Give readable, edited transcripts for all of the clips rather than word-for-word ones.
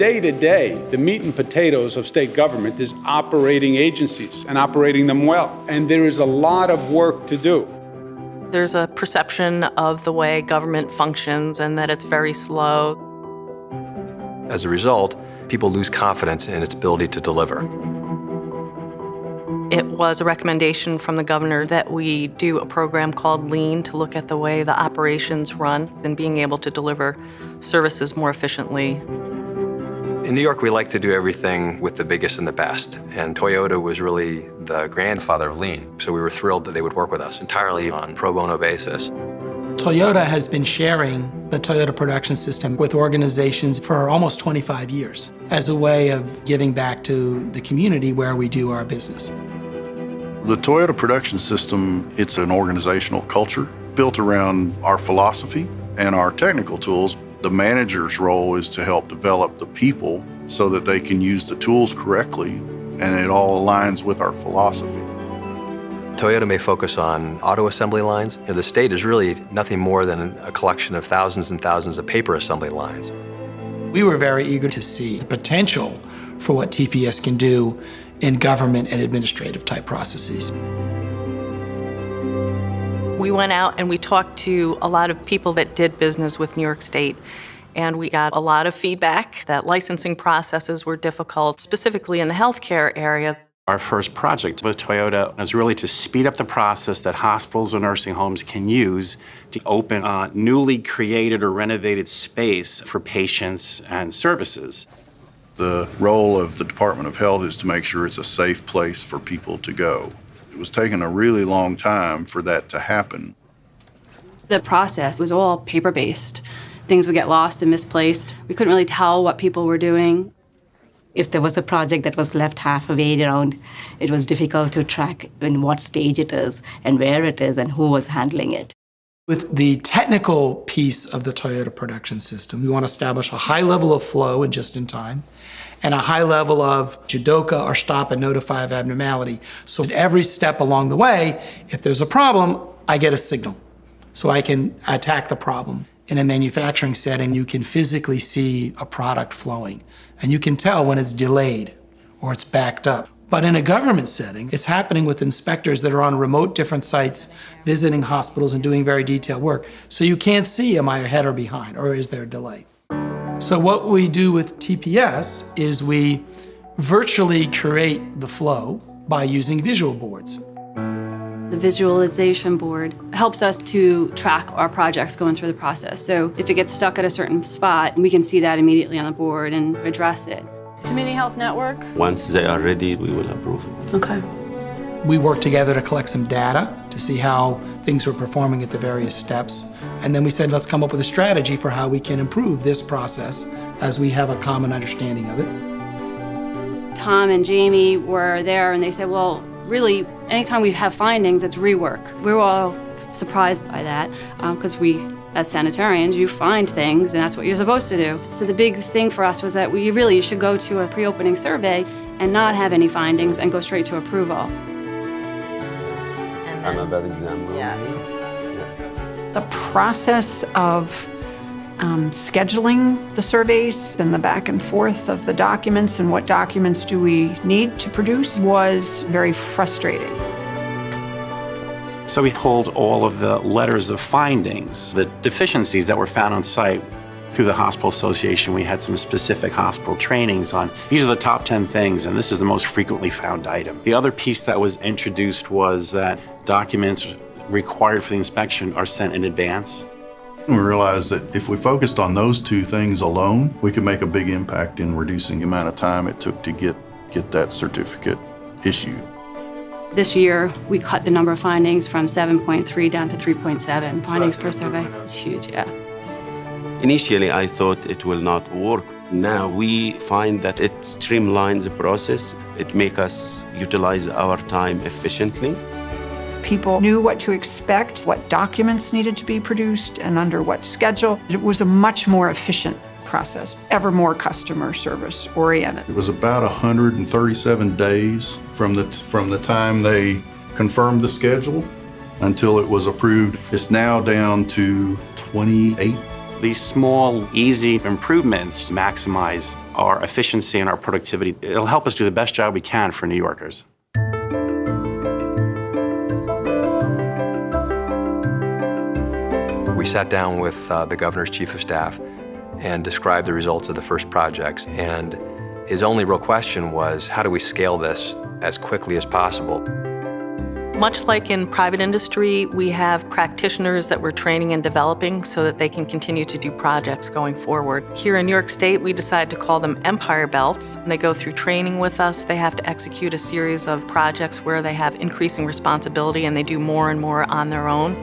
day-to-day, the meat and potatoes of state government is operating agencies and operating them well. And there is a lot of work to do. There's a perception of the way government functions and that it's very slow. As a result, people lose confidence in its ability to deliver. It was a recommendation from the governor that we do a program called Lean to look at the way the operations run and being able to deliver services more efficiently. In New York, we like to do everything with the biggest and the best, and Toyota was really the grandfather of Lean, so we were thrilled that they would work with us entirely on pro bono basis. Toyota has been sharing the Toyota production system with organizations for almost 25 years as a way of giving back to the community where we do our business. The Toyota production system, it's an organizational culture built around our philosophy and our technical tools. The manager's role is to help develop the people so that they can use the tools correctly, and it all aligns with our philosophy. Toyota may focus on auto assembly lines. The state is really nothing more than a collection of thousands and thousands of paper assembly lines. We were very eager to see the potential for what TPS can do in government and administrative type processes. We went out and we talked to a lot of people that did business with New York State, and we got a lot of feedback that licensing processes were difficult, specifically in the healthcare area. Our first project with Toyota is really to speed up the process that hospitals or nursing homes can use to open a newly created or renovated space for patients and services. The role of the Department of Health is to make sure it's a safe place for people to go. It was taking a really long time for that to happen. The process was all paper-based. Things would get lost and misplaced. We couldn't really tell what people were doing. If there was a project that was left halfway around, it was difficult to track in what stage it is and where it is and who was handling it. With the technical piece of the Toyota production system, we want to establish a high level of flow and just-in-time, and a high level of judoka or stop and notify of abnormality. So at every step along the way, if there's a problem, I get a signal, so I can attack the problem. In a manufacturing setting, you can physically see a product flowing, and you can tell when it's delayed or it's backed up. But in a government setting, it's happening with inspectors that are on remote different sites, visiting hospitals and doing very detailed work. So you can't see, am I ahead or behind, or is there a delay? So what we do with TPS is we virtually create the flow by using visual boards. The visualization board helps us to track our projects going through the process. So if it gets stuck at a certain spot, we can see that immediately on the board and address it. Community Health Network? Once they are ready, we will approve it. Okay. We worked together to collect some data to see how things were performing at the various steps. And then we said, let's come up with a strategy for how we can improve this process as we have a common understanding of it. Tom and Jamie were there and they said, well, really, anytime we have findings, it's rework. We were all surprised by that because as sanitarians, you find things and that's what you're supposed to do. So the big thing for us was that we really should go to a pre-opening survey and not have any findings and go straight to approval. Another example. Yeah. The process of scheduling the surveys and the back and forth of the documents and what documents do we need to produce was very frustrating. So we pulled all of the letters of findings, the deficiencies that were found on site. Through the Hospital Association, we had some specific hospital trainings on these are the top 10 things, and this is the most frequently found item. The other piece that was introduced was that documents required for the inspection are sent in advance. We realized that if we focused on those two things alone, we could make a big impact in reducing the amount of time it took to get that certificate issued. This year, we cut the number of findings from 7.3 down to 3.7 findings per survey. It's huge, yeah. Initially, I thought it will not work. Now we find that it streamlines the process. It makes us utilize our time efficiently. People knew what to expect, what documents needed to be produced, and under what schedule. It was a much more efficient process, ever more customer service oriented. It was about 137 days from the time they confirmed the schedule until it was approved. It's now down to 28. These small, easy improvements maximize our efficiency and our productivity. It'll help us do the best job we can for New Yorkers. We sat down with the governor's chief of staff and described the results of the first projects. And his only real question was, how do we scale this as quickly as possible? Much like in private industry, we have practitioners that we're training and developing so that they can continue to do projects going forward. Here in New York State, we decided to call them Empire Belts. They go through training with us. They have to execute a series of projects where they have increasing responsibility and they do more and more on their own.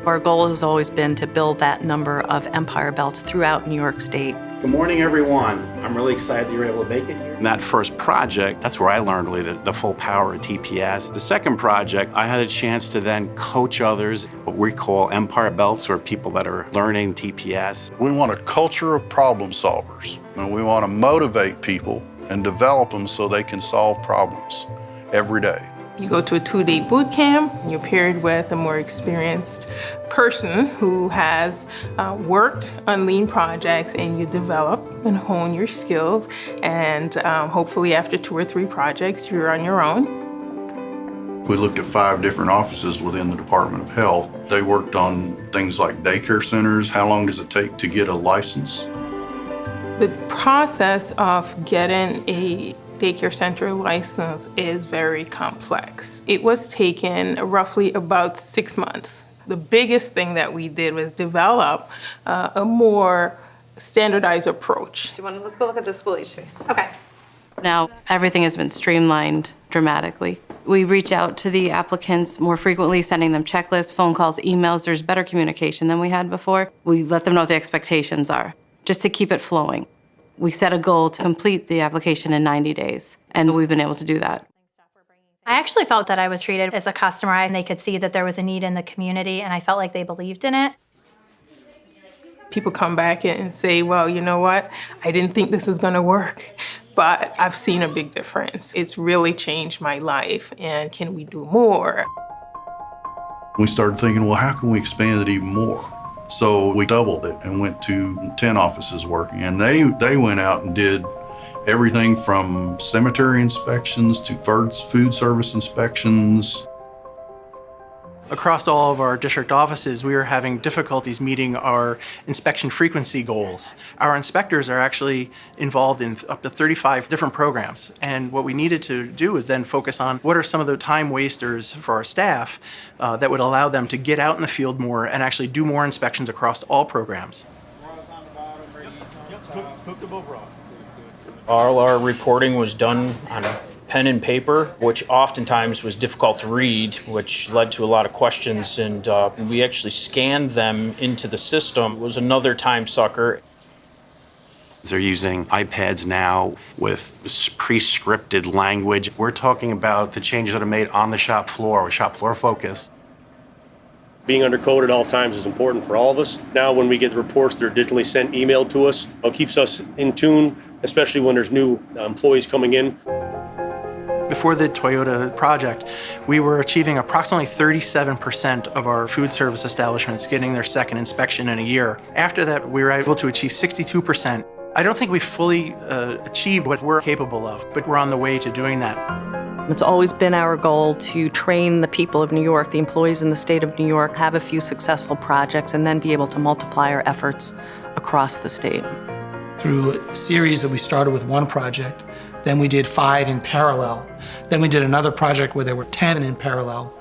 Our goal has always been to build that number of Empire Belts throughout New York State. Good morning, everyone. I'm really excited that you were able to make it here. In that first project, that's where I learned really the full power of TPS. The second project, I had a chance to then coach others, what we call Empire Belts, or people that are learning TPS. We want a culture of problem solvers, and we want to motivate people and develop them so they can solve problems every day. You go to a 2-day boot camp, you're paired with a more experienced person who has worked on lean projects, and you develop and hone your skills, and hopefully after 2 or 3 projects, you're on your own. We looked at 5 different offices within the Department of Health. They worked on things like daycare centers. How long does it take to get a license? The process of getting a daycare center license is very complex. It was taken roughly about 6 months. The biggest thing that we did was develop a more standardized approach. Let's go look at the school age space. Okay. Now, everything has been streamlined dramatically. We reach out to the applicants more frequently, sending them checklists, phone calls, emails. There's better communication than we had before. We let them know what the expectations are, just to keep it flowing. We set a goal to complete the application in 90 days, and we've been able to do that. I actually felt that I was treated as a customer, and they could see that there was a need in the community, and I felt like they believed in it. People come back and say, well, you know what? I didn't think this was going to work, but I've seen a big difference. It's really changed my life, and can we do more? We started thinking, well, how can we expand it even more? So we doubled it and went to 10 offices working, and they went out and did everything from cemetery inspections to food service inspections. Across all of our district offices, we are having difficulties meeting our inspection frequency goals. Our inspectors are actually involved in up to 35 different programs. And what we needed to do is then focus on what are some of the time wasters for our staff that would allow them to get out in the field more and actually do more inspections across all programs. All our reporting was done on pen and paper, which oftentimes was difficult to read, which led to a lot of questions, and we actually scanned them into the system. It was another time sucker. They're using iPads now with pre-scripted language. We're talking about the changes that are made on the shop floor with shop floor focus. Being under code at all times is important for all of us. Now when we get the reports, they're digitally sent, emailed to us. It keeps us in tune, especially when there's new employees coming in. Before the Toyota project, we were achieving approximately 37% of our food service establishments getting their second inspection in a year. After that, we were able to achieve 62%. I don't think we fully achieved what we're capable of, but we're on the way to doing that. It's always been our goal to train the people of New York, the employees in the state of New York, have a few successful projects, and then be able to multiply our efforts across the state. Through a series that we started with 1 project, then we did 5 in parallel. Then we did another project where there were 10 in parallel.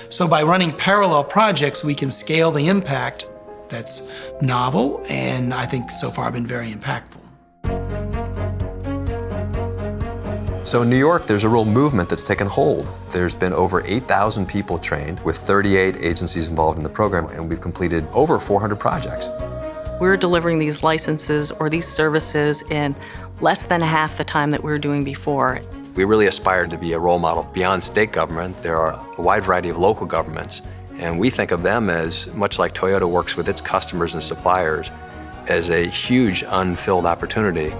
So by running parallel projects, we can scale the impact. That's novel, and I think so far been very impactful. So in New York, there's a real movement that's taken hold. There's been over 8,000 people trained with 38 agencies involved in the program, and we've completed over 400 projects. We're delivering these licenses or these services in less than half the time that we were doing before. We really aspire to be a role model. Beyond state government, there are a wide variety of local governments, and we think of them as, much like Toyota works with its customers and suppliers, as a huge unfilled opportunity.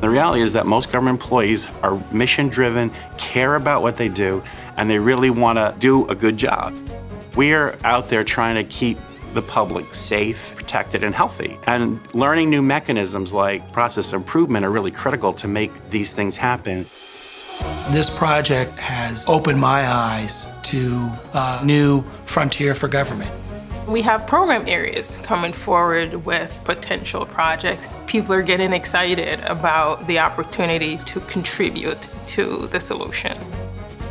The reality is that most government employees are mission-driven, care about what they do, and they really want to do a good job. We are out there trying to keep the public safe, protected, and healthy. And learning new mechanisms like process improvement are really critical to make these things happen. This project has opened my eyes to a new frontier for government. We have program areas coming forward with potential projects. People are getting excited about the opportunity to contribute to the solution.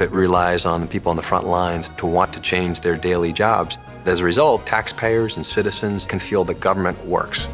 It relies on the people on the front lines to want to change their daily jobs. As a result, taxpayers and citizens can feel the government works.